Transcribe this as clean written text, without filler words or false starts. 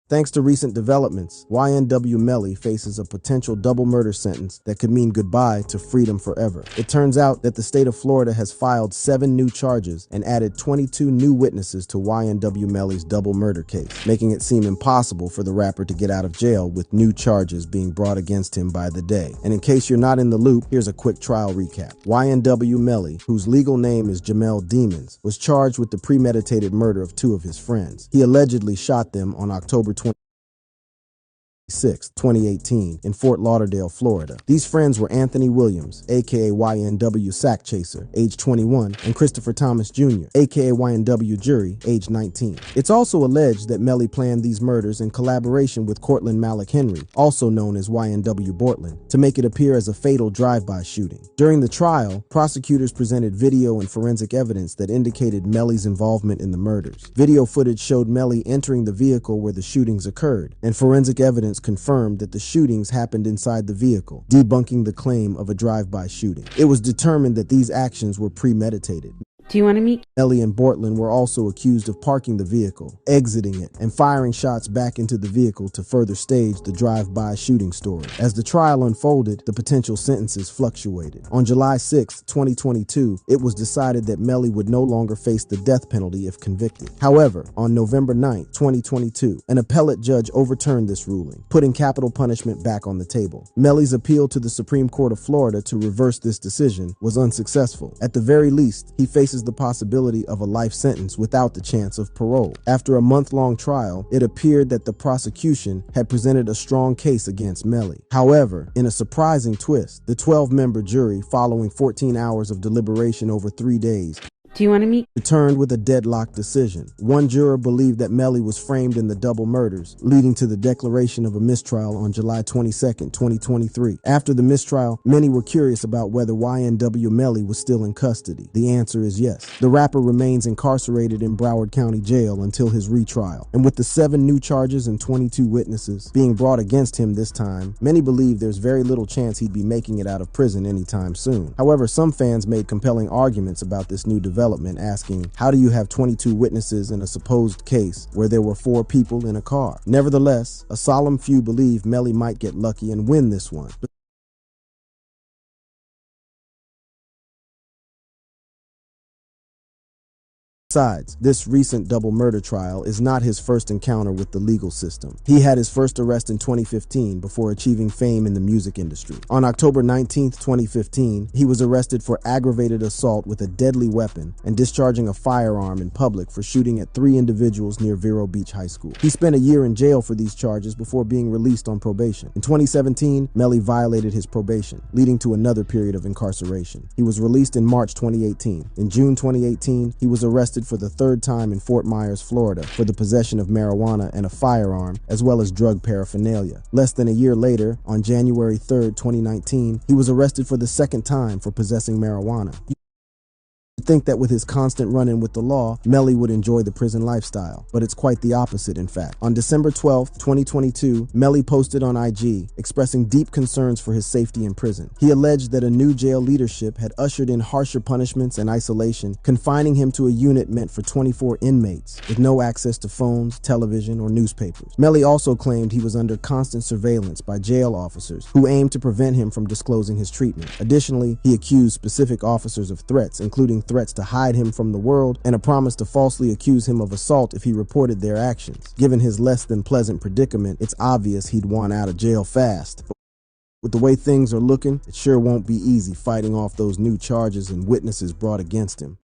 Thanks to recent developments, YNW Melly faces a potential double murder sentence that could mean goodbye to freedom forever. It turns out that the state of Florida has filed 7 new charges and added 22 new witnesses to YNW Melly's double murder case, making it seem impossible for the rapper to get out of jail with new charges being brought against him by the day. And in case you're not in the loop, here's a quick trial recap. YNW Melly, whose legal name is Jamel Demons, was charged with the premeditated murder of 2 of his friends. He allegedly shot them on October 26, 2018, in Fort Lauderdale, Florida. These friends were Anthony Williams, aka YNW Sack Chaser, age 21, and Christopher Thomas Jr., aka YNW Jury, age 19. It's also alleged that Melly planned these murders in collaboration with Cortland Malik Henry, also known as YNW Bortland, to make it appear as a fatal drive-by shooting. During the trial, prosecutors presented video and forensic evidence that indicated Melly's involvement in the murders. Video footage showed Melly entering the vehicle where the shootings occurred, and forensic evidence confirmed that the shootings happened inside the vehicle, debunking the claim of a drive-by shooting. It was determined that these actions were premeditated. Do you want to meet? Melly and Bortland were also accused of parking the vehicle, exiting it, and firing shots back into the vehicle to further stage the drive-by shooting story. As the trial unfolded, the potential sentences fluctuated. On July 6, 2022, it was decided that Melly would no longer face the death penalty if convicted. However, on November 9, 2022, an appellate judge overturned this ruling, putting capital punishment back on the table. Melly's appeal to the Supreme Court of Florida to reverse this decision was unsuccessful. At the very least, he faces the possibility of a life sentence without the chance of parole. After a month-long trial, it appeared that the prosecution had presented a strong case against Melly. However, in a surprising twist, the 12-member jury, following 14 hours of deliberation over 3 days, Do you want to meet? returned with a deadlock decision. One juror believed that Melly was framed in the double murders, leading to the declaration of a mistrial on July 22, 2023. After the mistrial, many were curious about whether YNW Melly was still in custody. The answer is yes. The rapper remains incarcerated in Broward County Jail until his retrial. And with the 7 new charges and 22 witnesses being brought against him this time, many believe there's very little chance he'd be making it out of prison anytime soon. However, some fans made compelling arguments about this new development, asking, how do you have 22 witnesses in a supposed case where there were 4 people in a car? Nevertheless, a solemn few believe Melly might get lucky and win this one. Besides, this recent double murder trial is not his first encounter with the legal system. He had his first arrest in 2015 before achieving fame in the music industry. On October 19, 2015, he was arrested for aggravated assault with a deadly weapon and discharging a firearm in public for shooting at 3 individuals near Vero Beach High School. He spent a year in jail for these charges before being released on probation. In 2017, Melly violated his probation, leading to another period of incarceration. He was released in March 2018. In June 2018, he was arrested for the 3rd time in Fort Myers, Florida, for the possession of marijuana and a firearm, as well as drug paraphernalia. Less than a year later, on January 3, 2019, he was arrested for the 2nd time for possessing marijuana. You'd think that with his constant run-in with the law, Melly would enjoy the prison lifestyle, but it's quite the opposite, in fact. On December 12, 2022, Melly posted on IG, expressing deep concerns for his safety in prison. He alleged that a new jail leadership had ushered in harsher punishments and isolation, confining him to a unit meant for 24 inmates, with no access to phones, television, or newspapers. Melly also claimed he was under constant surveillance by jail officers who aimed to prevent him from disclosing his treatment. Additionally, he accused specific officers of threats, including threats to hide him from the world and a promise to falsely accuse him of assault if he reported their actions. Given his less than pleasant predicament, it's obvious he'd want out of jail fast. With the way things are looking, it sure won't be easy fighting off those new charges and witnesses brought against him.